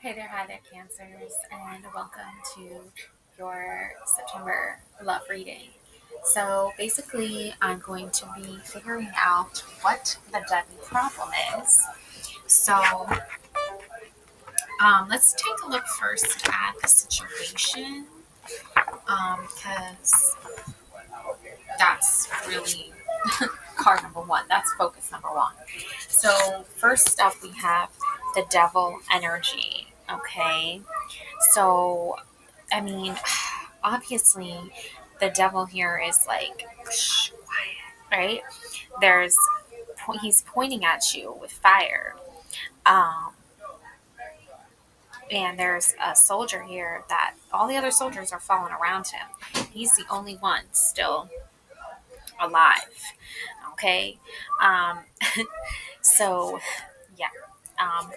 Hi there, Cancers, and welcome to your September love reading. So, basically, I'm going to be figuring out what the deadly problem is. So, let's take a look first at the situation, because that's really card number one. That's focus number one. So, first up, we have the devil energy. Okay, so I mean, obviously, the devil here is like, shh, quiet, right? There's, he's pointing at you with fire. Um, and there's a soldier here that all the other soldiers are falling around him. He's the only one still alive. Okay. Um, so, yeah. Um,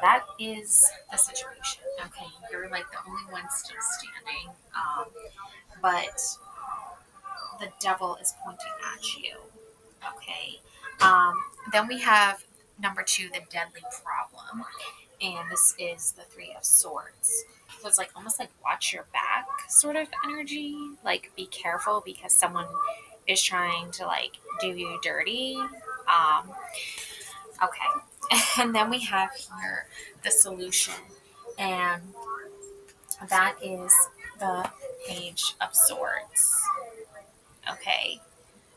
that is the situation. Okay. You're like the only one still standing. But the devil is pointing at you. Okay. Um, then we have number two, the deadly problem. And this is the Three of Swords. So it's like almost like watch your back sort of energy. Like be careful because someone is trying to like do you dirty. Okay. And then we have here the solution. And that is the Page of Swords. Okay.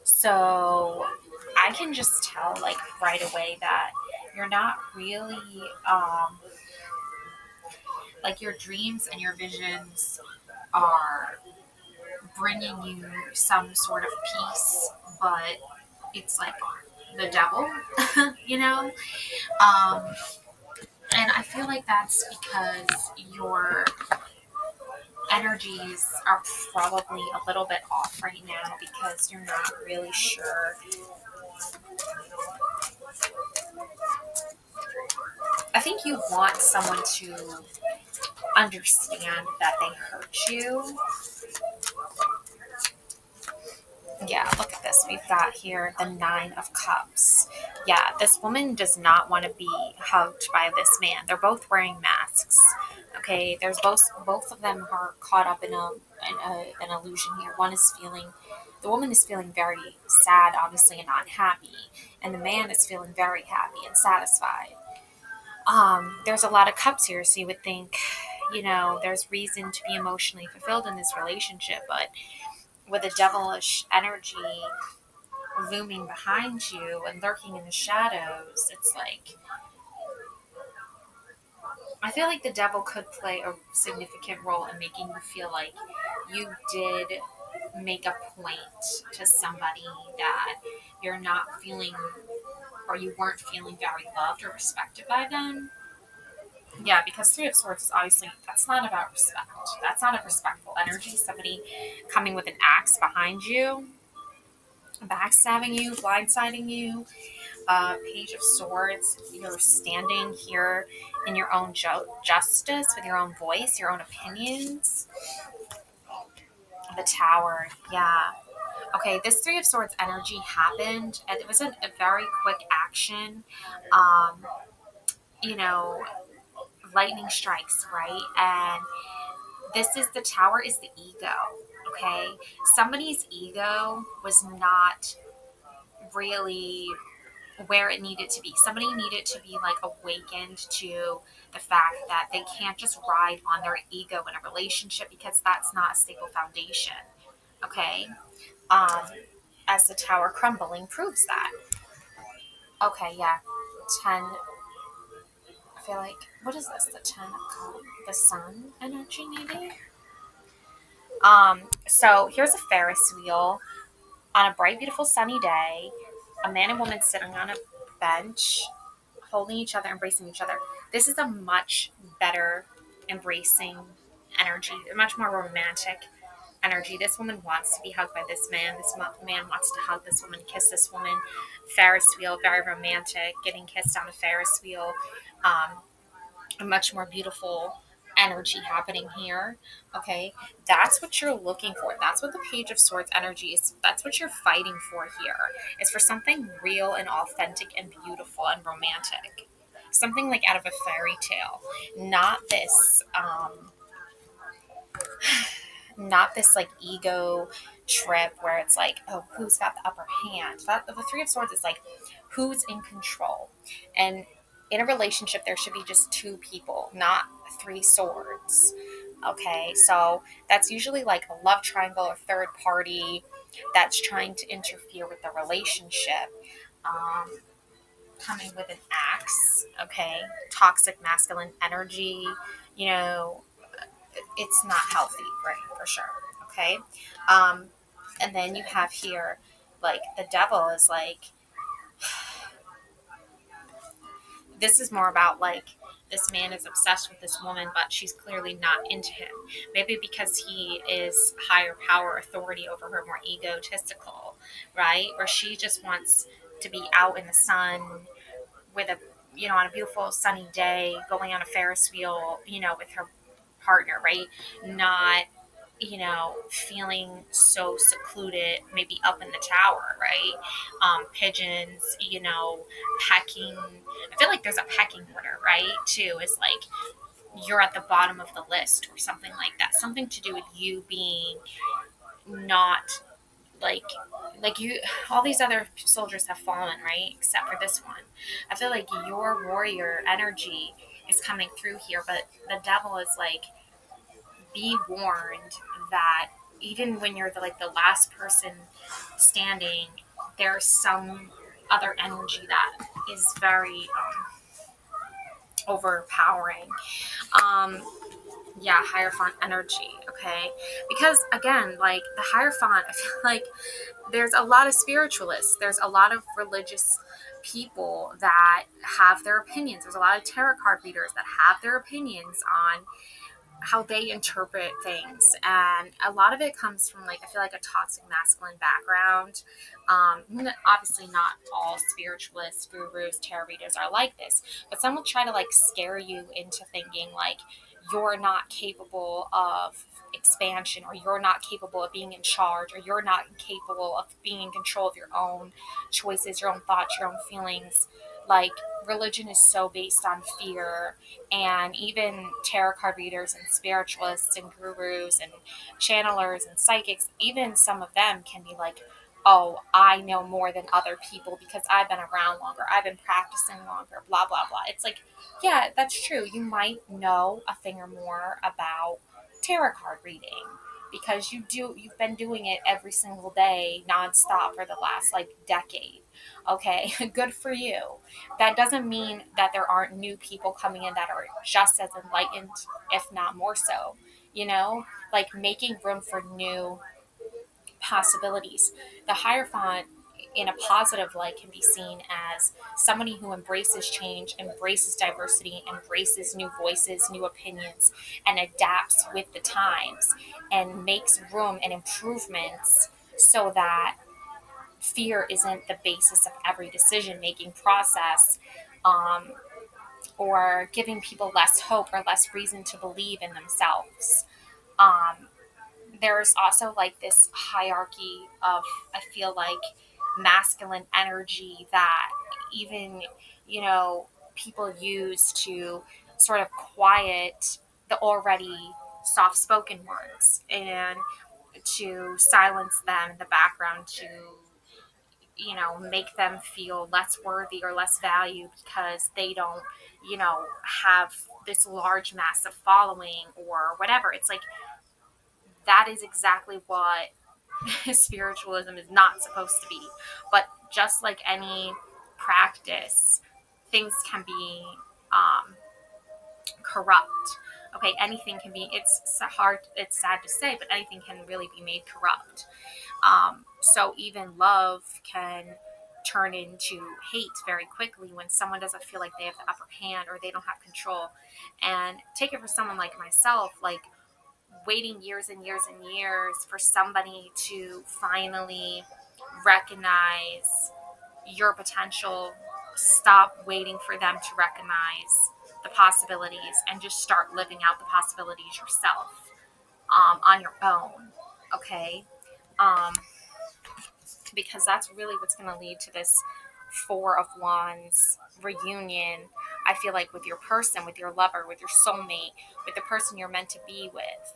So I can just tell like right away that you're not really like your dreams and your visions are bringing you some sort of peace, but it's like the devil, you know? Um, and I feel like that's because your energies are probably a little bit off right now because you're not really sure. I think you want someone to understand that they hurt you. Yeah, look at this. We've got here the Nine of Cups. Yeah, this woman does not want to be hugged by this man. They're both wearing masks. Okay, there's both of them are caught up in an illusion here. The woman is feeling very sad, obviously, and not happy, and the man is feeling very happy and satisfied. There's a lot of cups here, so you would think, there's reason to be emotionally fulfilled in this relationship, but with a devilish energy looming behind you and lurking in the shadows, it's like I feel like the devil could play a significant role in making you feel like you did make a point to somebody that you're not feeling or you weren't feeling very loved or respected by them. Yeah, because Three of Swords is obviously that's not about respect. That's not a respectful energy. Somebody coming with an axe behind you, backstabbing you, blindsiding you. Page of Swords. You're standing here in your own justice with your own voice, your own opinions. The Tower. Yeah. Okay, this Three of Swords energy happened, and it was a very quick action. Um, you know, lightning strikes, right? And this is the Tower is the ego. Okay, somebody's ego was not really where it needed to be. Somebody needed to be like awakened to the fact that they can't just ride on their ego in a relationship because that's not a stable foundation. Okay. Um, as the tower crumbling proves that. Okay, yeah. 10. I feel like, what is this? The 10 of cups? The sun energy, maybe? So here's a Ferris wheel on a bright, beautiful, sunny day. A man and woman sitting on a bench holding each other, embracing each other. This is a much better embracing energy, a much more romantic energy. This woman wants to be hugged by this man. This man wants to hug this woman, kiss this woman. Ferris wheel, very romantic, getting kissed on a Ferris wheel. A much more beautiful energy happening here. Okay, that's what you're looking for. That's what the Page of Swords energy is. That's what you're fighting for here. Is for something real and authentic and beautiful and romantic. something like out of a fairy tale, not this not this like ego trip where it's like, oh, who's got the upper hand. The Three of Swords is like, who's in control. And in a relationship there should be just two people, not three swords. Okay, so that's usually like a love triangle or third party that's trying to interfere with the relationship. um, Coming with an axe. Okay, toxic masculine energy, you know, it's not healthy for sure. Okay. um and then you have here, like, the devil is like, this is more about like, this man is obsessed with this woman, but she's clearly not into him. Maybe because he is higher power authority over her, more egotistical, right? Or she just wants to be out in the sun with a, on a beautiful sunny day, going on a Ferris wheel, with her partner, right? Not, feeling so secluded, maybe up in the tower, right? Pigeons, pecking. I feel like there's a pecking order, right? Too, is like you're at the bottom of the list or something like that. Something to do with you being not like you, all these other soldiers have fallen, right, except for this one. I feel like your warrior energy is coming through here, but the devil is like, be warned that even when you're like the last person standing, there's some other energy that is very overpowering. um yeah, hierophant energy. Okay, because again, like the hierophant, I feel like there's a lot of spiritualists, there's a lot of religious people that have their opinions, there's a lot of tarot card readers that have their opinions on how they interpret things, and a lot of it comes from, like, I feel like a toxic masculine background. Obviously not all spiritualists, gurus, tarot readers are like this, but some will try to like scare you into thinking like you're not capable of expansion, or you're not capable of being in charge, or you're not capable of being in control of your own choices, your own thoughts, your own feelings. Like, religion is so based on fear, and even tarot card readers and spiritualists and gurus and channelers and psychics, even some of them can be like, oh, I know more than other people because I've been around longer, I've been practicing longer, blah, blah, blah. It's like, yeah, that's true. You might know a thing or more about tarot card reading because you've been doing it every single day nonstop for the last like decade. Okay, good for you. That doesn't mean that there aren't new people coming in that are just as enlightened, if not more so. Like making room for new possibilities. The Hierophant, in a positive light, can be seen as somebody who embraces change, embraces diversity, embraces new voices, new opinions, and adapts with the times and makes room and improvements so that fear isn't the basis of every decision making process. Um, or giving people less hope or less reason to believe in themselves. Um, there's also like this hierarchy of, I feel like, masculine energy that even, people use to sort of quiet the already soft spoken ones and to silence them in the background, to make them feel less worthy or less valued because they don't, have this large massive following or whatever. It's like, that is exactly what spiritualism is not supposed to be. But just like any practice, things can be um, corrupt. Okay, anything can be, it's sad to say, but anything can really be made corrupt. So even love can turn into hate very quickly when someone doesn't feel like they have the upper hand or they don't have control. And take it for someone like myself, like waiting years and years and years for somebody to finally recognize your potential, stop waiting for them to recognize the possibilities and just start living out the possibilities yourself, on your own. Okay. Um, because that's really what's going to lead to this Four of Wands reunion. I feel like with your person, with your lover, with your soulmate, with the person you're meant to be with,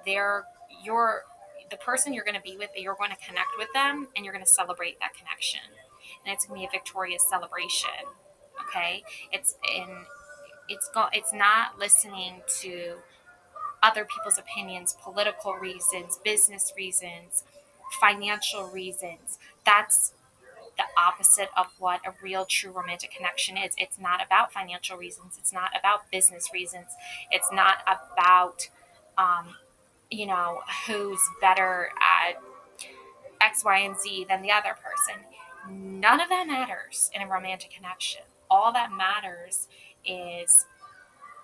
they're you're the person you're going to be with, you're going to connect with them and you're going to celebrate that connection. And it's going to be a victorious celebration. Okay? It's not listening to other people's opinions, political reasons, business reasons, financial reasons. That's the opposite of what a real true romantic connection is. It's not about financial reasons. It's not about business reasons. It's not about um, who's better at X, Y, and Z than the other person. None of that matters in a romantic connection. All that matters is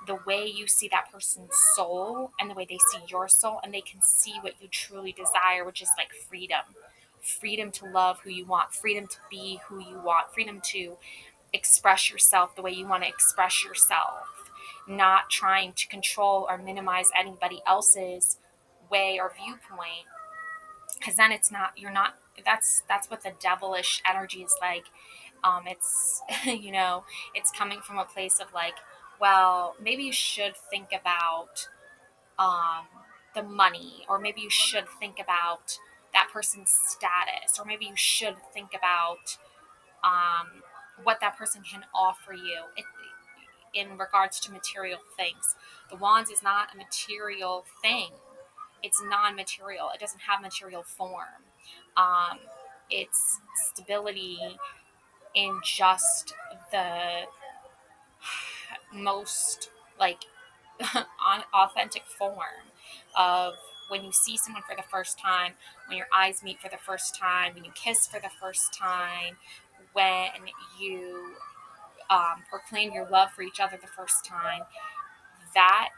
the way you see that person's soul and the way they see your soul, and they can see what you truly desire, which is like freedom to love who you want, freedom to be who you want, freedom to express yourself the way you want to express yourself, not trying to control or minimize anybody else's way or viewpoint, because then it's not you're not that's what the devilish energy is like. It's it's coming from a place of like, well, maybe you should think about um, the money, or maybe you should think about that person's status, or maybe you should think about what that person can offer you in regards to material things. The wands is not a material thing. It's non-material. It doesn't have material form. Um, it's stability in just the most like authentic form of when you see someone for the first time, when your eyes meet for the first time, when you kiss for the first time, when you proclaim your love for each other the first time. That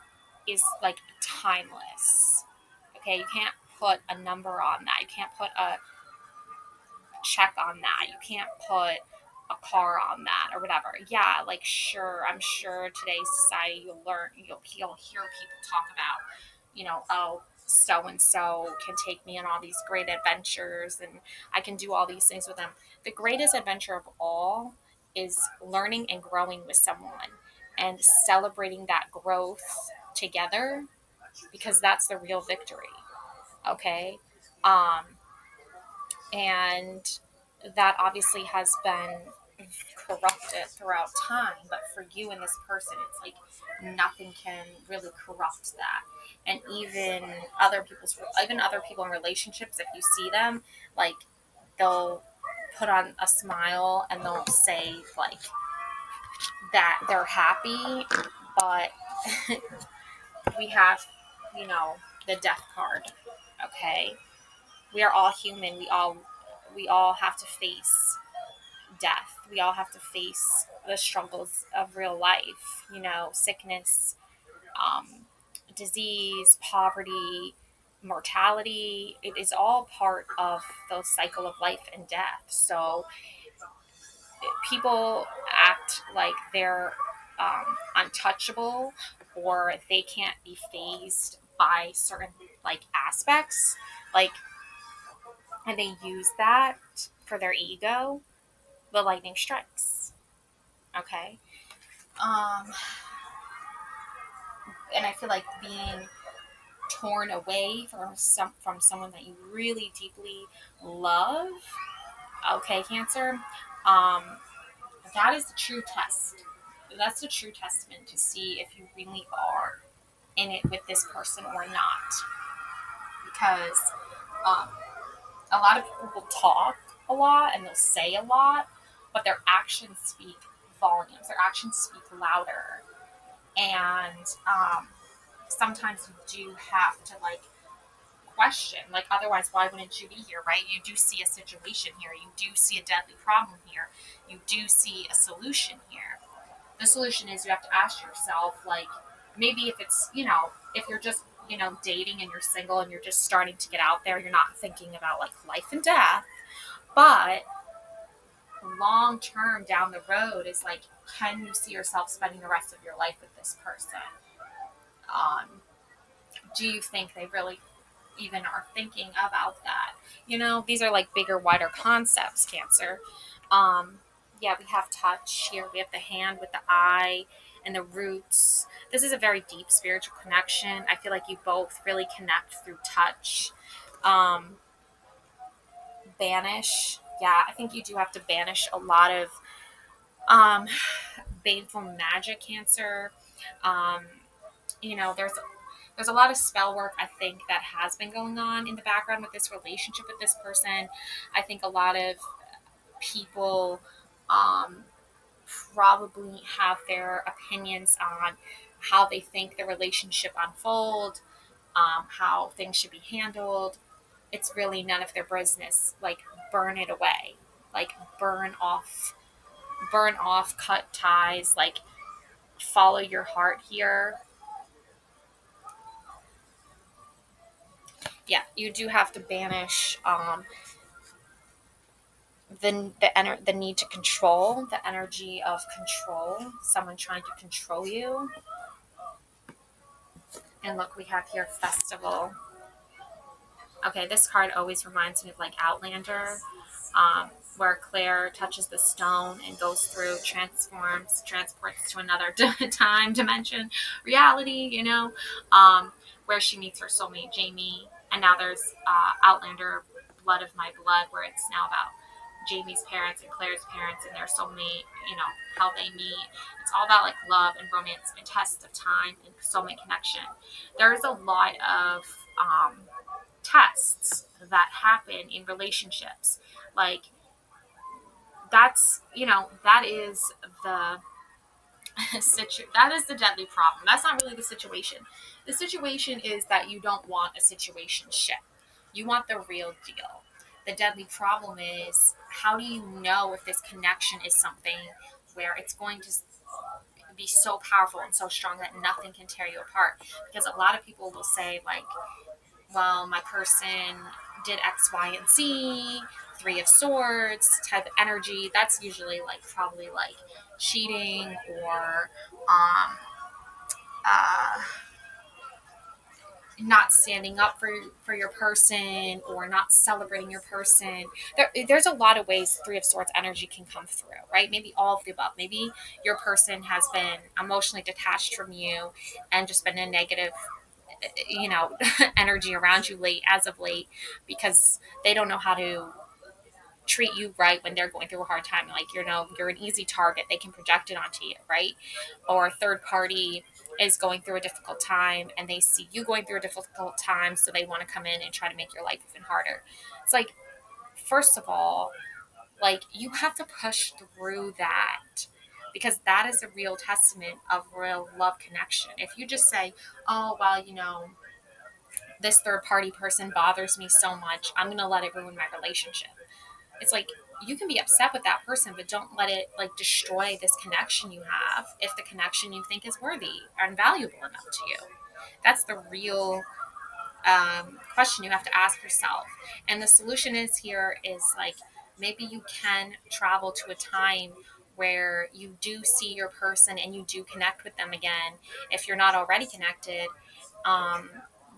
is like timeless. Okay, you can't put a number on that. You can't put a check on that. You can't put a car on that or whatever. Yeah, like sure, I'm sure today's society you'll hear people talk about, oh, so and so can take me on all these great adventures and I can do all these things with them. The greatest adventure of all is learning and growing with someone and celebrating that growth together, because that's the real victory. Okay? Um and that obviously has been corrupted throughout time, but for you and this person, it's like nothing can really corrupt that. And even other people in relationships, if you see them, like they'll put on a smile and they'll say like that they're happy, but we have you know the death card. Okay, we are all human. We all have to face death. We all have to face the struggles of real life, sickness, um, disease, poverty, mortality. It is all part of the cycle of life and death. So people act like they're untouchable, or they can't be phased by certain like aspects, like, and they use that for their ego. The lightning strikes. Okay. Um, and I feel like being torn away from someone that you really deeply love. Okay, Cancer. Um, that is the true test. That's the true testament to see if you really are in it with this person or not. Because um, a lot of people will talk a lot and they'll say a lot, but their actions speak volumes. Their actions speak louder. And sometimes you do have to like question, like, otherwise why wouldn't you be here, right? You do see a situation here, you do see a deadly problem here, you do see a solution here. The solution is you have to ask yourself, like, maybe if it's if you're just dating and you're single and you're just starting to get out there, you're not thinking about like life and death. But long term down the road is like, can you see yourself spending the rest of your life with this person? um, do you think they really even are thinking about that? These are like bigger, wider concepts, Cancer. Um, Yeah, we have touch here. We have the hand with the eye and the roots. This is a very deep spiritual connection. I feel like you both really connect through touch. Um, Banish. Yeah, I think you do have to banish a lot of um, baneful magic, Cancer. Um, there's a lot of spell work I think that has been going on in the background with this relationship with this person. I think a lot of people um, probably have their opinions on how they think the relationship unfold, how things should be handled. It's really none of their business. Like, burn it away. Like, burn off, cut ties. Like, follow your heart here. Yeah, you do have to banish the need to control, the energy of control, someone trying to control you. And look, we have here festival. Okay, this card always reminds me of like Outlander, where Claire touches the stone and goes through, transforms, transports to another time dimension, reality, where she meets her soulmate Jamie. And now there's Outlander, Blood of My Blood, where it's now about Jamie's parents and Claire's parents and their soulmate, how they meet. It's all about like love and romance and test of time and soulmate connection. There's a lot of tests that happen in relationships. Like, that is the that is the deadly problem. That's not really the situation. The situation is that you don't want a situation ship. You want the real deal. The deadly problem is, how do you know if this connection is something where it's going to be so powerful and so strong that nothing can tear you apart? Because a lot of people will say, like, well, my person did X, Y, and Z, Three of Swords type of energy. That's usually like probably like cheating or um, uh, not standing up for your person or not celebrating your person. There's a lot of ways Three of Swords energy can come through, right? Maybe all of the above. Maybe your person has been emotionally detached from you and just been a negative energy around you as of late, because they don't know how to treat you right when they're going through a hard time. Like, you're an easy target, they can project it onto you, right? Or a third party is going through a difficult time and they see you going through a difficult time, so they want to come in and try to make your life even harder. It's like, first of all, like, you have to push through that, because that is a real testament of real love connection. If you just say, oh well, this third party person bothers me so much, I'm going to let it ruin my relationship. It's like, you can be upset with that person, but don't let it like destroy this connection you have, if the connection you think is worthy and valuable enough to you. That's the real question you have to ask yourself. And the solution is like, maybe you can travel to a time where you do see your person and you do connect with them again, if you're not already connected. Um,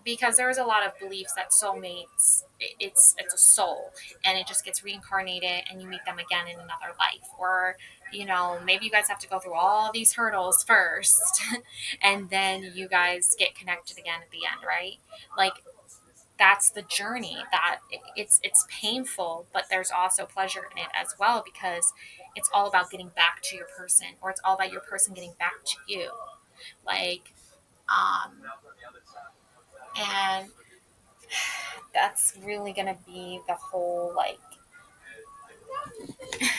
because there is a lot of beliefs that soulmates, it's a soul, and it just gets reincarnated and you meet them again in another life. Or maybe you guys have to go through all these hurdles first and then you guys get connected again at the end, right? Like, that's the journey. That it's painful, but there's also pleasure in it as well, because it's all about getting back to your person, or it's all about your person getting back to you. Like, um and that's really going to be the whole, like,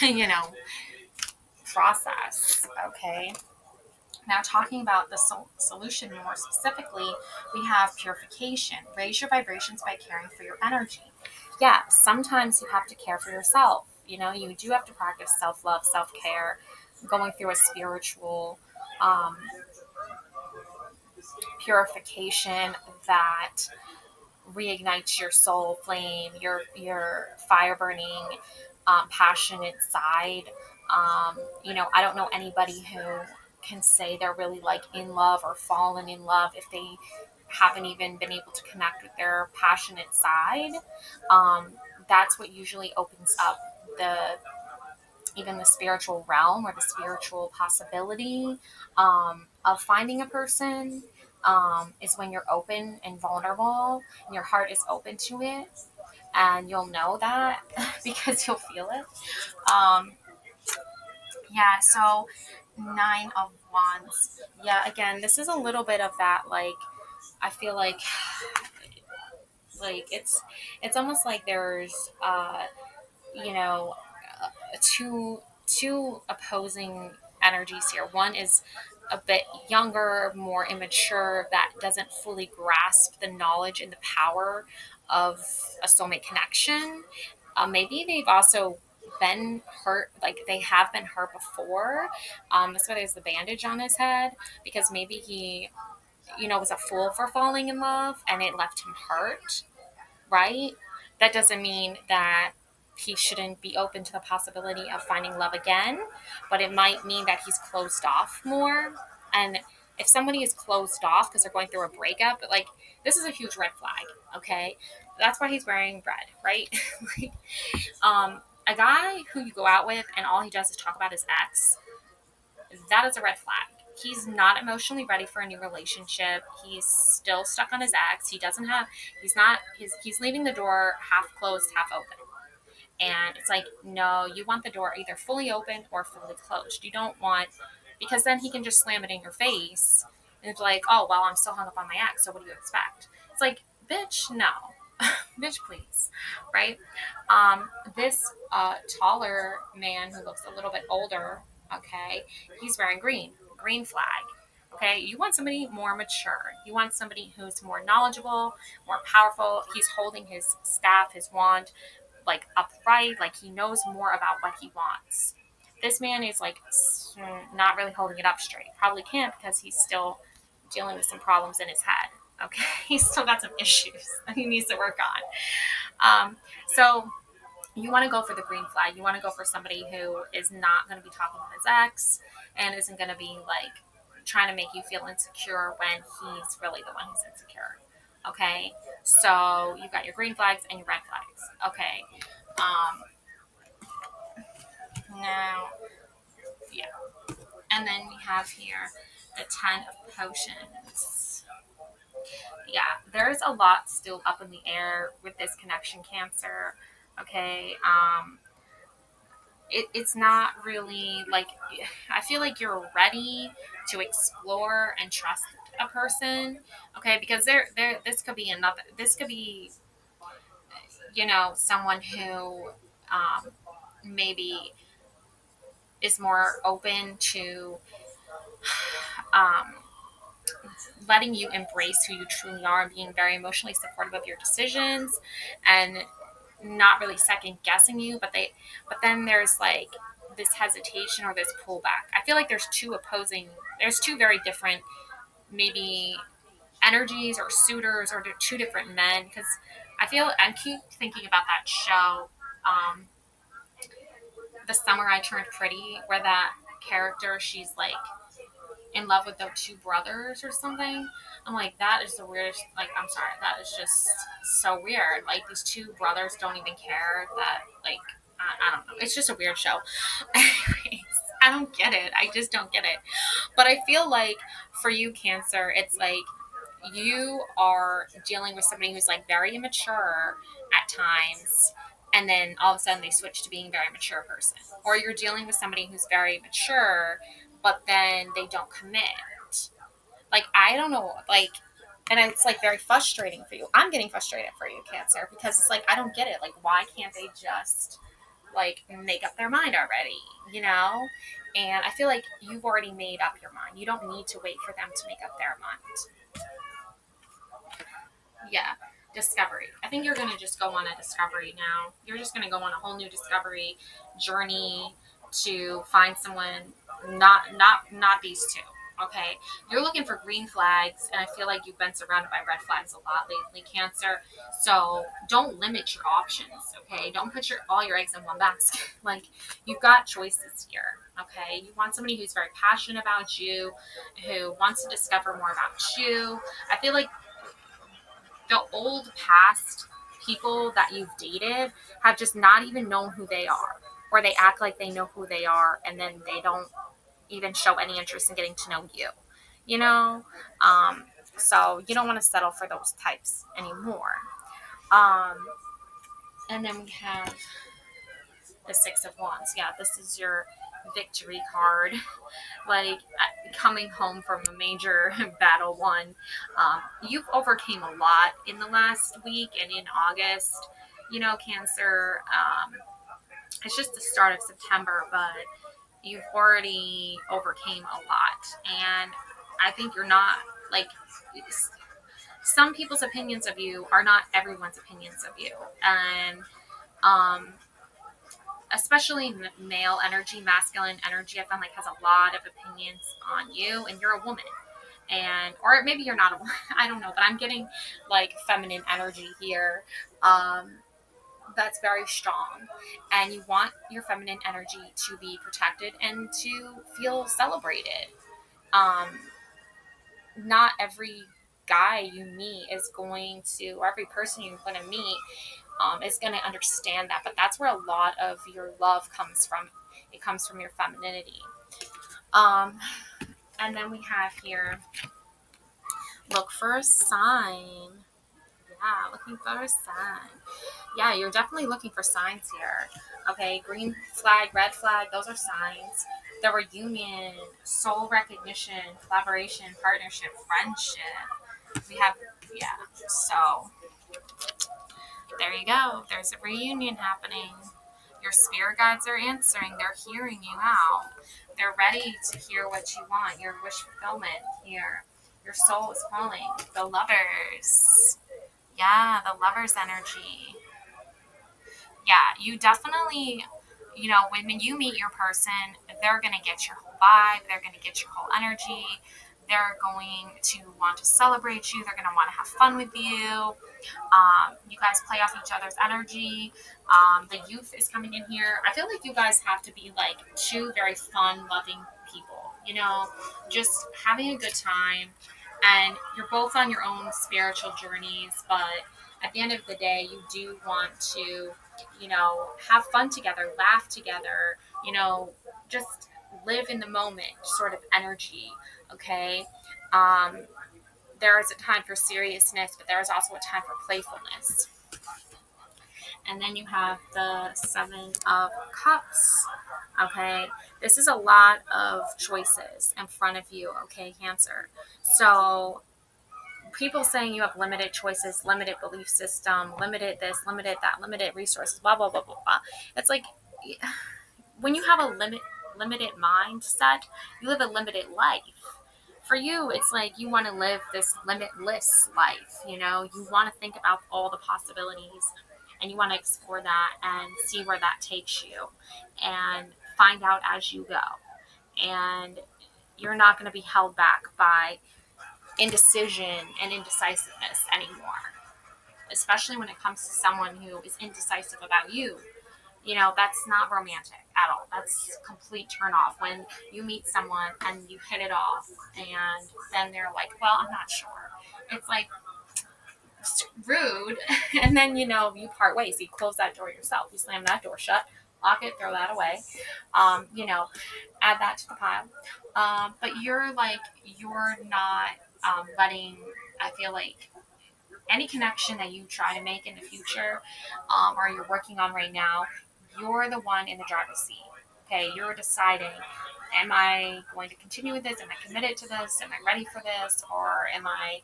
you know process. Okay, now talking about the solution more specifically, we have purification. Raise your vibrations by caring for your energy. Yeah, sometimes you have to care for yourself. You do have to practice self-love, self-care, going through a spiritual um, purification that reignites your soul flame, your fire burning, passionate side. I don't know anybody who can say they're really like in love or fallen in love if they haven't even been able to connect with their passionate side. That's what usually opens up the even the spiritual realm or the spiritual possibility of finding a person is when you're open and vulnerable and your heart is open to it, and you'll know that because you'll feel it. Um, yeah, so Nine of Wands. Yeah, again, this is a little bit of that, like, I feel like it's almost like there's you know two opposing energies here. One is a bit younger, more immature, that doesn't fully grasp the knowledge and the power of a soulmate connection. Maybe they've also been hurt, like they have been hurt before. That's why there's the bandage on his head, because maybe he, was a fool for falling in love and it left him hurt, right? That doesn't mean that he shouldn't be open to the possibility of finding love again, but it might mean that he's closed off more. And if somebody is closed off because they're going through a breakup, like, this is a huge red flag, okay? That's why he's wearing red, right? Like, a guy who you go out with and all he does is talk about his ex, that is a red flag. He's not emotionally ready for a new relationship. He's still stuck on his ex. He doesn't have, he's not, he's leaving the door half closed, half open. And it's like, no, you want the door either fully open or fully closed. You don't want, because then he can just slam it in your face. And it's like, oh, well, I'm still hung up on my ex, so what do you expect? It's like, bitch, no. Bitch, please. Right? This taller man who looks a little bit older, okay, he's wearing green flag. Okay, you want somebody more mature. You want somebody who's more knowledgeable, more powerful. He's holding his staff, his wand, like upright, like he knows more about what he wants. This man is like not really holding it up straight. Probably can't because he's still dealing with some problems in his head. Okay, he's still got some issues that he needs to work on. So you want to go for the green flag. You want to go for somebody who is not going to be talking about his ex and isn't going to be like trying to make you feel insecure when he's really the one who's insecure. Okay, so you've got your green flags and your red flags. Okay, now, yeah, and then we have here the 10 of Potions. Yeah, there's a lot still up in the air with this connection, Cancer. Okay, it's not really like, I feel like you're ready to explore and trust a person. Okay, because this could be another. This could be, someone who maybe is more open to um, letting you embrace who you truly are and being very emotionally supportive of your decisions and not really second guessing you, but then there's like this hesitation or this pullback. I feel like there's two very different, maybe, energies or suitors, or two different men, because I keep thinking about that show, um, The Summer I Turned Pretty, where that character, she's like in love with the two brothers or something. I'm like, that is the weirdest. Like, I'm sorry, that is just so weird. Like, these two brothers don't even care that, like, I don't know. It's just a weird show. Anyways, I don't get it. I just don't get it. But I feel like for you, Cancer, it's like you are dealing with somebody who's like very immature at times, and then all of a sudden they switch to being a very mature person. Or you're dealing with somebody who's very mature, but then they don't commit. Like, I don't know, like, and it's like very frustrating for you. I'm getting frustrated for you, Cancer, because it's like, I don't get it. Like, why can't they just like make up their mind already, you know? And I feel like you've already made up your mind. You don't need to wait for them to make up their mind. Yeah, discovery. I think you're going to just go on a discovery now. You're just going to go on a whole new discovery journey to find someone, not these two. Okay, you're looking for green flags, and I feel like you've been surrounded by red flags a lot lately, Cancer. So don't limit your options. Okay, don't put all your eggs in one basket. Like, you've got choices here. Okay, you want somebody who's very passionate about you, who wants to discover more about you. I feel like the old past people that you've dated have just not even known who they are. or they act like they know who they are, and then they don't even show any interest in getting to know you, you know? Um, so you don't want to settle for those types anymore. Um, and then we have the Six of Wands. Yeah, this is your victory card. Like coming home from a major battle one. You've overcame a lot in the last week and in August. You know, Cancer, it's just the start of September, but you've already overcame a lot. And I think you're not like some people's opinions of you are not everyone's opinions of you. And um, especially male energy, masculine energy, I found like has a lot of opinions on you, and you're a woman. And or maybe you're not a woman, I don't know, but I'm getting like feminine energy here. Um, that's very strong, and you want your feminine energy to be protected and to feel celebrated. Um, not every guy you meet is going to, or every person you're going to meet is going to understand that. But that's where a lot of your love comes from. It comes from your femininity. Um, and then we have here, look for a sign. Yeah, looking for a sign. Yeah, you're definitely looking for signs here. Okay, green flag, red flag, those are signs. The reunion, soul recognition, collaboration, partnership, friendship. We have, yeah, so there you go. There's a reunion happening. Your spirit guides are answering. They're hearing you out. They're ready to hear what you want. Your wish fulfillment here. Your soul is calling. The lovers. Yeah, the lovers energy. Yeah, you definitely, you know, when you meet your person, they're going to get your whole vibe. They're going to get your whole energy. They're going to want to celebrate you. They're going to want to have fun with you. You guys play off each other's energy. The youth is coming in here. I feel like you guys have to be like two very fun, loving people, you know, just having a good time. And you're both on your own spiritual journeys, but at the end of the day, you do want to, you know, have fun together, laugh together, you know, just live in the moment sort of energy, okay? Um, there is a time for seriousness, but there is also a time for playfulness. And then you have the Seven of Cups. Okay, this is a lot of choices in front of you. Okay, Cancer. So people saying you have limited choices, limited belief system, limited this, limited that, limited resources, blah blah blah blah blah. It's like when you have a limited mindset, you live a limited life. For you, it's like you want to live this limitless life. You know, you want to think about all the possibilities, and you want to explore that and see where that takes you, and find out as you go. And you're not going to be held back by indecision and indecisiveness anymore, especially when it comes to someone who is indecisive about you. You know, that's not romantic at all. That's complete turn off when you meet someone and you hit it off and then they're like, well, I'm not sure. It's like rude. And then, you know, you part ways. You close that door yourself. You slam that door shut, lock it, throw that away. You know, add that to the pile. But you're not letting, I feel like, any connection that you try to make in the future or you're working on right now, you're the one in the driver's seat. Okay, you're deciding, am I going to continue with this? Am I committed to this? Am I ready for this? Or am I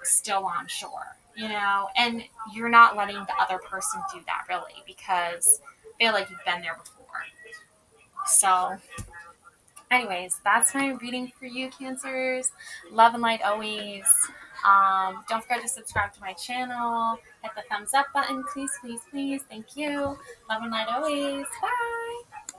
still unsure? You know, and you're not letting the other person do that really because I feel like you've been there before. So, anyways, that's my reading for you, Cancers. Love and light always. Don't forget to subscribe to my channel. Hit the thumbs up button, please, please, please. Thank you. Love and light always. Bye.